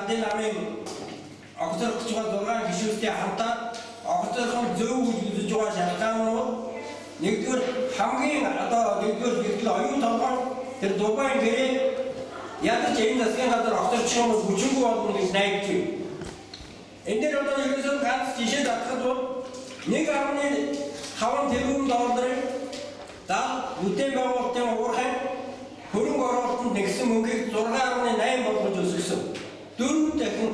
Ардын намын огцорох гэж байгаа 6 гишүүнтэй хамтаад огцорхон зөв үзэж байгаа шалтгаанууд нэгдүгээр хамгийн одоо нэгдүгээр хэвлэл оюун толгой тэр Дубайн гэрээ ядаж энэ засгийн газар огцорчих юм хүчингүй болно гэж найдаж байна. Энэ дээр одоо ерөөсөө ганц жишээ татхад бол 1.5 тэрбум долларын бүтээн байгуулалтын уурхай хөрөнгө оруулалтанд нэгсэн мөнгийг 6.8 болгож өсгсөн. 4 дахин.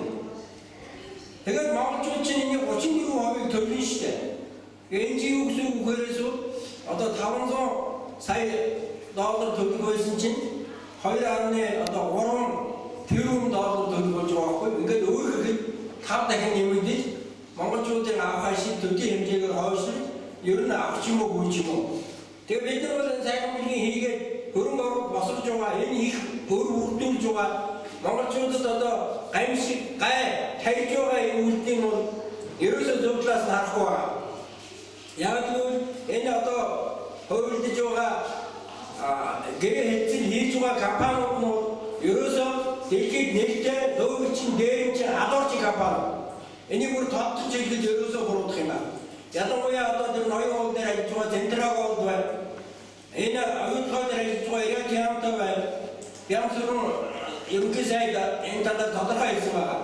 Тэгээд монголчууд чинь энэ 34% төлнө шүү дээ. NGO гэсэн үгээрээс одоо 500 сая доллар төлөх байсан чинь 2.3 тэрбум доллар төлөх болж байгаа байхгүй. Ингээд өөрөөр 5 дахин нэмэгдэж монголчуудын авах шиг төдий хэмжээгээр хойшлж ер нь авах юм уу гүйч юм уу. Тэгээд бид нар бол сайн мөнгөний хийгээд хөрөнгө оруулалт босгож байгаа энэ их бүрдүүлж байгаа монголчуудад одоо гамшиг гай тарьж байгаа энэ үйлдэл нь бол ерөөсөө зөвлөөс харахгүй байна. Яг л энэ одоо хөвөлдөж байгаа гэрээ хэвцэл хийж байгаа компаниуд нь ерөөсөө дэлхийд нэртэй нөөцийн дээрэмчин адуурч компани. Энийг бүр тодтож хэлэхэд ерөөсөө буруудах юм байна. Ялангуяа одоо тэр ноён уул дээр ажиллаж байгаа Центрагол байна. Энэ оюутгой дээр ажиллаж байгаа Иракиамтай байна. Ямсрын ерөнхий сайд энэ талаар тодорхой хэлсэн байна.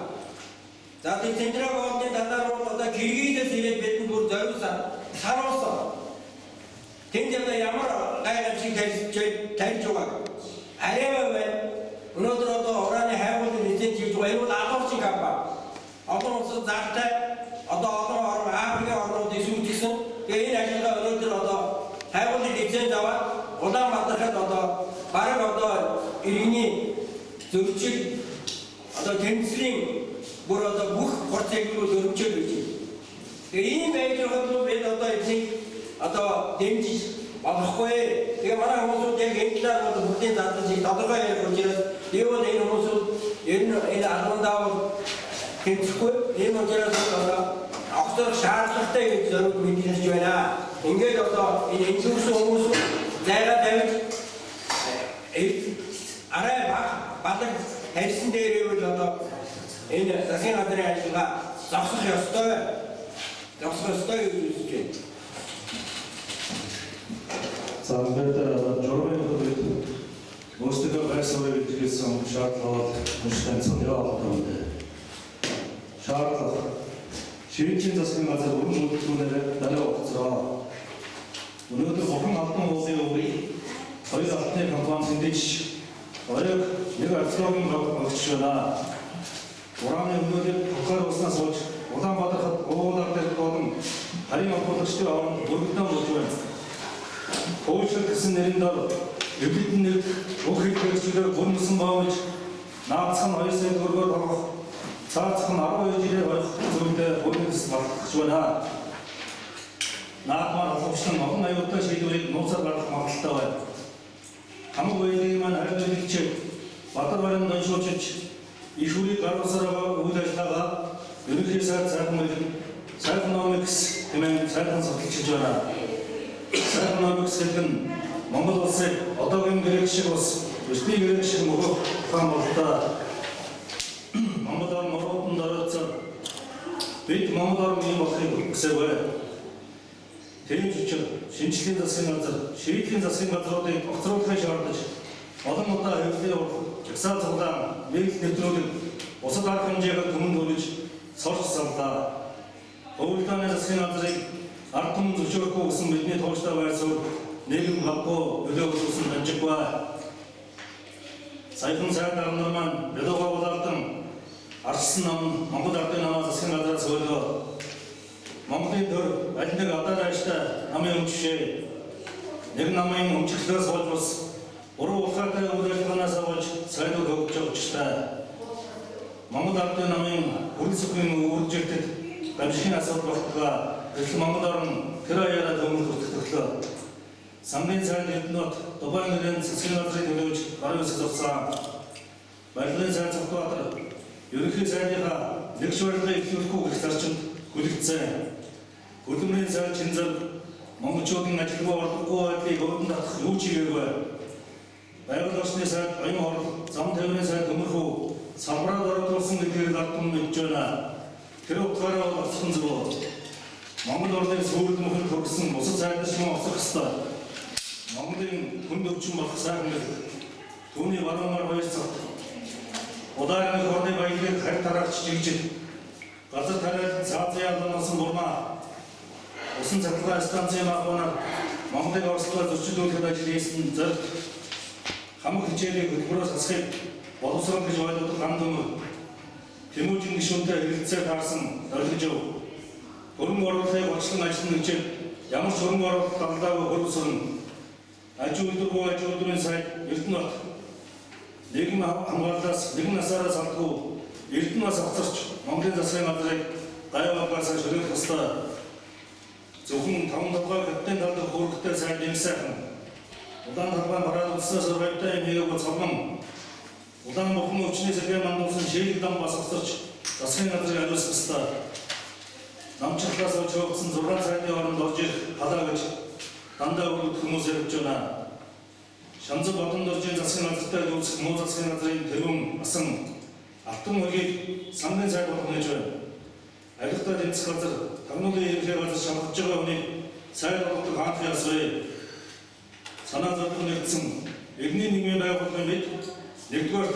За тэр Центрагolын талаар бол одоо Киргизээс ирээд бидэнд бүр зориулсан сануулсан. Тэнд ямар гайхамшиг тарьж байгаа. Арайва байна. Өнөөдөр одоо ураны хайгуулын лиценз хийж байгаа энэ бол адуурчин компани. Одоо улсад зартай одоо олон орн Африкийн орнууд исүүжсэн. Тэгээ энэ ажиллагаа өнөөдөр одоо хайгуулын лиценз аваад Улаанбаатарт одоо бараг одоо иргэний зөрчил одоо тэмцлийн бүр одоо бүх процедурыг өргөжөөж байж байна. Тэгээ ийм байж байгаа бид одоо энийг одоо дэмжиж болохгүй. Тэгээ манай хүмүүсүүд яг энэ талаар одоо бүгдийн зардал шиг тодорхой ярих учраас юу нэг хүмүүсүүд ер нь энэ албандаа тэмцэхгүй ийм учраас одоо огцорох шаардлагатай гэж зориуд мэдэрч байна. Ингээд одоо энэ энэхүү хүмүүс зайгаа тавьж арай бадаг хайрсан дээрээ одоо энэ засгийн газрын ажиллагаа зогсох ёстой гэж үзэж байна. За ингээд журмын хөдөлгөөнд өөрсдөө байсаар илэрхийлсэн шаардлага мөчтөн цогёо олдонд шаардлага шийдлийн засгийн газар өрн үйлдвэрлэлээр дараа огцроо. Өнөөдөр бүхэн албан уулын үрийг хоёр албаны компани хэмжиж оройг нэг арцлогийн өгч байна. Ураны өнөөдөр Бухар улснаас болж Улаанбаатарт уулаар дээр болон харийн автобусчдын оронд өргөдөн болж байна. Польшид гэсэн нэрийн дор эвлэдэн нэг бүх хэрэгчлэлээр гүнсэн боомж наацхан 2 сая төгрөгөөр олгох цаацхан 12 жилээр болох зүйлдээ өөрөөс маллах байна. Наадмаар олгогчдын олон аюултай шийдвэрийг нууцаар гаргах магадaltaй байна. Хамаг үеийн маань хариуцлагч Баатар барин доншуулж их үрийг гаргасаар байгаа үйл ажиллагаа ерөнхий сайд сайхан номикс хэмээн сайхан судалж байна. Сайхан номикс гэдэг нь Монгол улсыг одоогийн гэрэг шиг ус, өсний гэрэг шиг мөхөх ухаан бололтой. Монгол орн морууданд оролцсон бид Монгол орн юм болохыг хүсээгүй. Тэрийн зүчир шинжлэлийн засгийн газар, шийдлийн засгийн газруудыг огцруулахыг шаардаж олон удаа хэвлэлийн жагсаал цуглаан нийт нэвтрүүлэг усад арга хэмжээгээр түмэн төлөж сорч сандаа. Өвөлтөөний засгийн газрыг ард түмэн зөвшөөрөхгүй гэсэн бидний тууштай байр суурь нийгэм хавгүй нөлөөлсөн дамжиггүй. Саяхан сайд нар маань бэлугаа бололтон арчсан ном Монгол ардын намаа засгийн газраас өөрөөр Монголын төр аль нэг адаар ааштай намын өмчшээ нэг намын өмчлөөс болж бас уруу ухаатай үйл ажиллагаанаас болж сайдууд өгч байгаа учиртай. Монгол ардын намын хөрөлсөхийн үржилтэд дамжихын асуудал болтугай гэтэл Монгол орн тэр аяараа төмөлөх төглөө. Самбын сайд Эрдэнэт Дубайн гэрээний засгийн газрыг төлөөж гарын үсэг зогссон. Баярлалын сайд Цогтбаатар ерөнхий сайдынхаа нэг шуурлагыг эхлүүлэхгүй гэх зарчимд хүлэгдсэн. Хөдөлмөрийн сайд Чинзар монголчуудын ажилгүй орлогогүй байдлыг өвдөн татах юу ч хийгээгүй. Байгаль орчны сайд Оюн хорл, зам тавирын сайд Төмөрхүү самбараад оролцуулсан гэдгээр юм мэдж байна. Тэр утгаараа болсон зөв. Монгол орны сүүл мөхөд төгсөн бусад сайдч мөн осох ёстой. Монголын хүнд өвчин болох сайхан түүний баруунаар баярцаг. Удааны орны баялаг харь тараагч жигжил. Газар тариалан цаазын ялгаас бурмаа. Усан цахилгаан станцын агуулгаар Монголыг орслоор зөрчилдүүлэхэд ажил хийсэн зорилт хамаг хичээлийн хөтөлбөрөөс асахыг боловсрол гэж ойлгодог ганд өмөр Тэмүүжин гишүүнтэй хэрэгцээ таарсан зорилгож өв. Хөрөнгө оруулалтыг очлон ажиллана гэж ямар ч хөрөнгө оруулалт далдаагүй хөрвсөн аж үйлдвэргүй аж үйлдвэрийн сайд Эрдэнэбат нийгэм хамгааллаас нэгэн насаараа салдгүй Эрдэнэбас авцарч Монголын засгийн газрыг гайваагаас шөлөөх ёстой. Зөвхөн 5 толгой капитан талд хөрөгтэй сайд нэг сайхан удаан талбай бараад улсаас өргөдтэй нэгэв цогон удаан бүхэн өвчний сэргээ мандуулсан шийдэл дам бас авцарч засгийн газрыг ариусгах ёстой. Намчлалаас олж өгсөн 6 сайдын оронд орж ирэх халаа гэж дандаа өгөх хүмүүс ярьж байна. Шанза Бодон дөржийн засгийн газартай дүүсэх муу засгийн газрын тэрүүн асан автон хөгийг самбын сайд болох гэж байна. Ажилтны тэмцэх газар Тавнуугийн ерөнхий газар шалгаж байгаа хүний сайд болгох хаант ясвэ. Санаа зовлон нэгдсэн Иргэний нийгмийн байгууллагын бид нэгдүгээр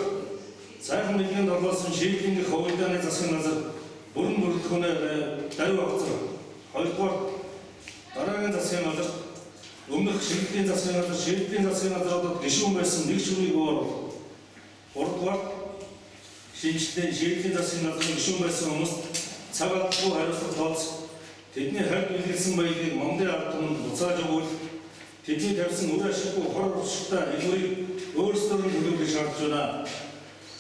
сайхан нэгэн долоосон шийдлийн хөвөлдөний засгийн газар бүрэн бүрэлдэхүүнээр даруй авцар. Хоёрдугаар дараагийн засгийн газар өмнөх шийдлийн засгийн газар шийдлийн засгийн газруудад гишүүн байсан нэг шүрийг оруулах. Гуравдугаар шийдлийн засгийн газрын гишүүн байсан хүмүүст цаг алдалгүй хариуцлага тооцох. Тэдний хард үлгэлсэн баялаг Монголын ард түмэнд буцааж өгвөл тэдний тавьсан үр ашиггүй хор уршигтай элмэрийг өөрсдөө нь төлөвлөх шаардж байна.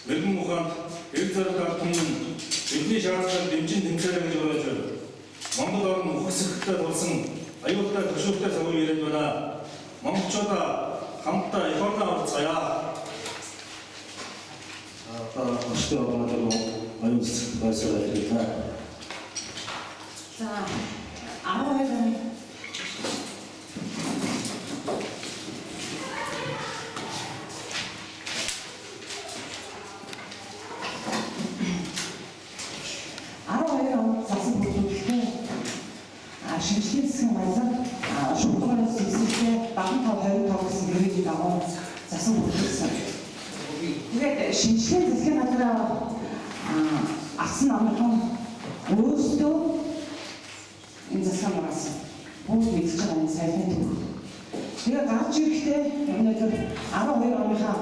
Мэргэн ухаанд эр зэрэг ард түмэн бидний шаардлагыг дэмжин тэмцээрэй гэж уриалж байна. Монгол орн үхсэхтэй болсон аюултай төшөөртэй цагийг яриад байна. Монголчуудаа хамтдаа эх орноо орцгаая. Өчтөр орноо аюулсах байсаар ирээ. За 12 оны засан бүрдүүлэлтээ шинжлэх засгийн газар шуурхаас эсэлтэй 75-25 гэсэн гэрээний дагуу засан бүрдүүлсэн. Тэгээд шинжлэх засгийн газар асан намхан өөрсдөө энэ засгийн байгаас бүгд мэдж байгаа энэ сайдын төв. Тэгээд гарч ирэхдээ өнөөдөр 12 оныхаа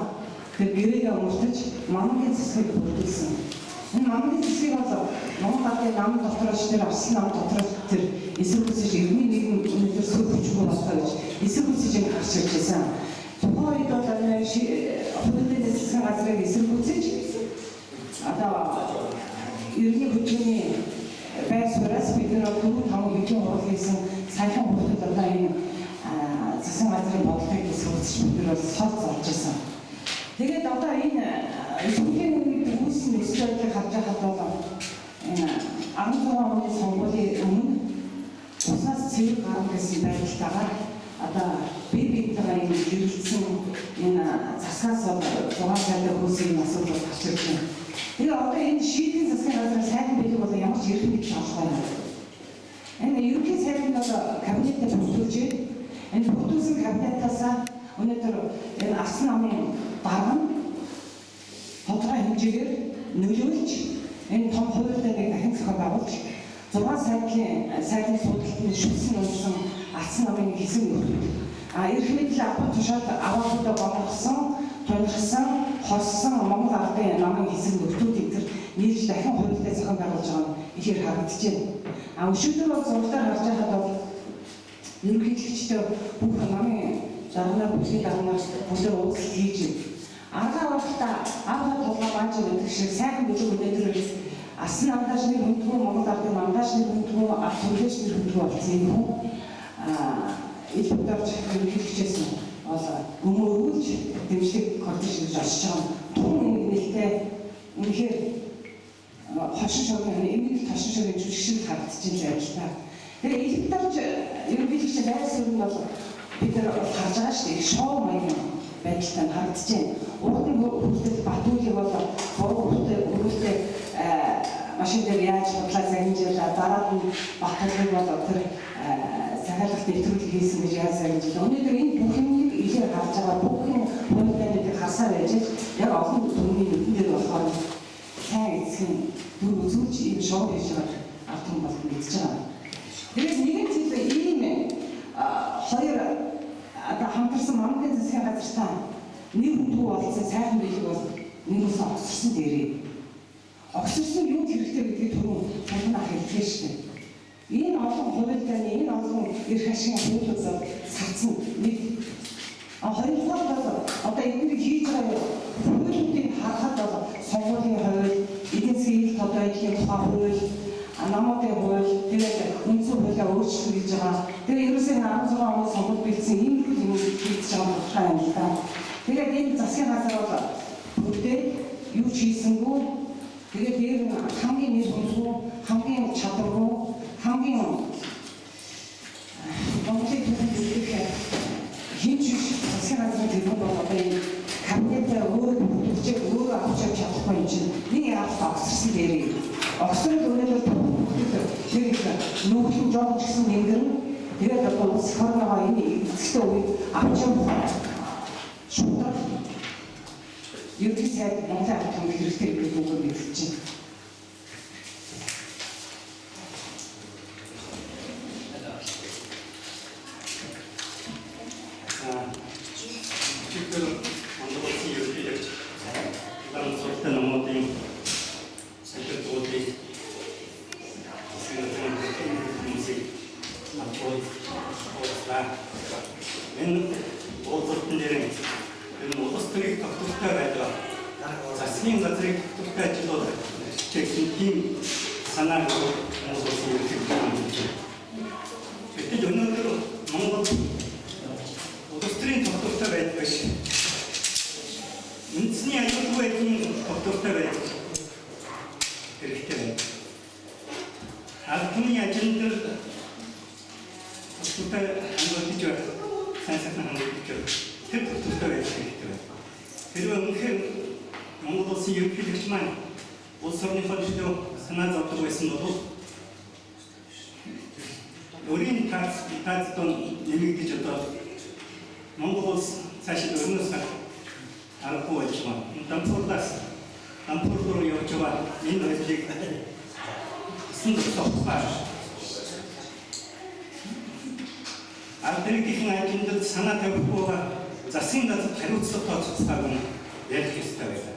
тэр гэрээгээ мөртөж Монголын засгийг бүрдүүлсэн. Энэ Монголын засгийг бол Монгол Ардын нам дотроос тэр авсан нам дотроос тэр эсрэг хүсэж иргэний нийгэм өнөөдөр сөрөглөхгүй болоо гэж эсрэг хүсэж ингэ гарч ирж байсан. Тухайн үед бол хуулийн засгийн газрыг эсрэг хүсэж одоо иргэний хөдөлгөөний байр сууриас бид нэр 4-5 хэдэн хурал хийсэн саяхан хүртэл одоо энэ засгийн газрын бодлогыг эсрэг хүсэж бид нэр сол зорж байсан. Тэгээд одоо энэ Сүүлийн үед үүссэн историйг харж байхад бол энэ 16 оны сонгуулийн өмнө уснаас цэвэр гарна гэсэн байдалтайгаар одоо бидэндээ энэ хэрэгжсэн энэ засгаас 6 сарын хөлсийн асуудал гарч ирж байна. Тэгээ одоо энэ шийдлийн засгийн газрын сайхан билег бол ямар ч эрх мэдэл авахгүй байна. Энэ ерөнхий сайдын бол кабинетээ бүрдүүлж энэ бүрдүүлсэн кабинетаас өнөөдөр энэ асан намын дарга нь тодорхой хэмжээгээр нөлөөлж энэ том хуультай нэг дахин зохион байгуулж 6 сайдын судалтанд шүтсэн унсан асан намын хэсэг нөхдөд эрх мэдэл авах тушаал аваахуудаа болгосон, тунхсан, хоссон Монгол Ардын намын хэсэг нөхдөдийг тэр нийлж дахин хуультай зохион байгуулж байгаа нь ихээр харагдаж байна. Өшөөдөр бол зурглаар харж байхад бол ерөнхийлөгчдөө бүх намын дарганаар бүхний дарганаар бүлээн уулзалт хийж арга авалтаа аваа толгой бааж өгөх шиг сайхан билег өнөөдөр асан намдаш нэг хүндгүү Монгол Ардын намдаш нэг хүндгүү ард түмлэш нэг хүндгүү болсон юм уу? Илбэрч хэрэгжижсэн бол өмөрүүлж дэмжлэг кордиш гэж очиж байгаа. Тун нэлтэй үнэхээр хошин шогны эмгэл хошин шогны жүжиг шиг харагдаж байна л та. Тэгээ илбэрч ерөнхийлөгч байр суурь нь бол бид нар харж байгаа шүү дээ. Шоу маяг байдалтай харагдаж байна. Урдын хүртэл Батүлийг бол буруу хүртэл дараад нь Батбаяр бол тэр захиалгад нэвтрүүлэг хийсэн гэж яасан гэж байна. Өнөөдөр энэ бүх юмыг илээр харж байгаа бүх юм хүмүүстээ харсаар байж яг олон түмний нүднээр болохоор сайн эцгийн дүр үзүүлж ийм шоу хийж байгаа ард түмэн бол мэдж байгаа. Тэгээд нэгэн зүйл ийм хоёр одоо хамтарсан мамгийн засгийн газартаа нэг дүү болсон сайхан биелэг бол нэгээс огцорсон дээрээ. Огцорсон юу хэрэгтэй гэдгийг түрүү цаанаа хэлсэн шүү дээ. Энэ олон хувилдааны энэ олон эрх ашигын хуулиудаар сарцсан нэг хоёрдугаар бол одоо эдгээр хийж байгаа хуулиудыг харахад бол сонгуулийн хууль, эдийн засгийн тодорхой байдлын тухай хууль, намуудын хууль, тэгээд үндсэн хуулиа өөрчлөлт хийж байгаа. Тэгээд ерөөсөө 16 он сонгуульд бэлдсэн ийм юм хийж байгаа болохгүй юм л да. Тэгээд энэ засгийн газар бол бүгдээ юу ч хийсэнгүй. Тэгээд дээр нь хамгийн нэр хүндгүй, хамгийн чадваргүй, хамгийн Монголын төлөвлөлт хинч засгийн газрын төлөв бол одоо энэ кабинетээ өөр бүтэлчээ өөр авч явж чадахгүй юм чинь нэг яах огцорсон дээрээ. Огцрол өнөөдөр тэр их нүүхлэн жоох ч гэсэн нэнгэр тэгээд одоо улс коронавига энэ эцэгтэй үед авч явах шударга ердөө сайд Монголын ард түмэн хэрэгтэй гэж бүгд мэдчихэж байна. 지금 원로스 이렇게 그다음 절대 넘어진 생각 도대 생각하는 무슨 앞으로 오스라 맨 모든 일은 그 모든 스토리 각도가 자신이 같은 각도가 지도 책임 산하고 모습이 이렇게 되는 거죠. 그때 전년대로 몽골 스트린 독도가 될 것이 문신이 아니고 그의 독도가 될 것이 그렇기 때문에 아픔이 아침들 독도가 한 것이죠. 산사한 것이죠. 그 독도가 될 것이기 때문에 그리고 그 몽골도시 이렇게 되지만 오스럽니 헌시도 산하 잡고 있음도 우리는 다 있던 의미가 있었던 몽골도스 사실 의무사 알고 있지만 담포르도로 여쭤봐 민노에서 순덕석 말 알들이 기능한 김도 산하 대부가 자신가서 배로서터 사고는 예측했다고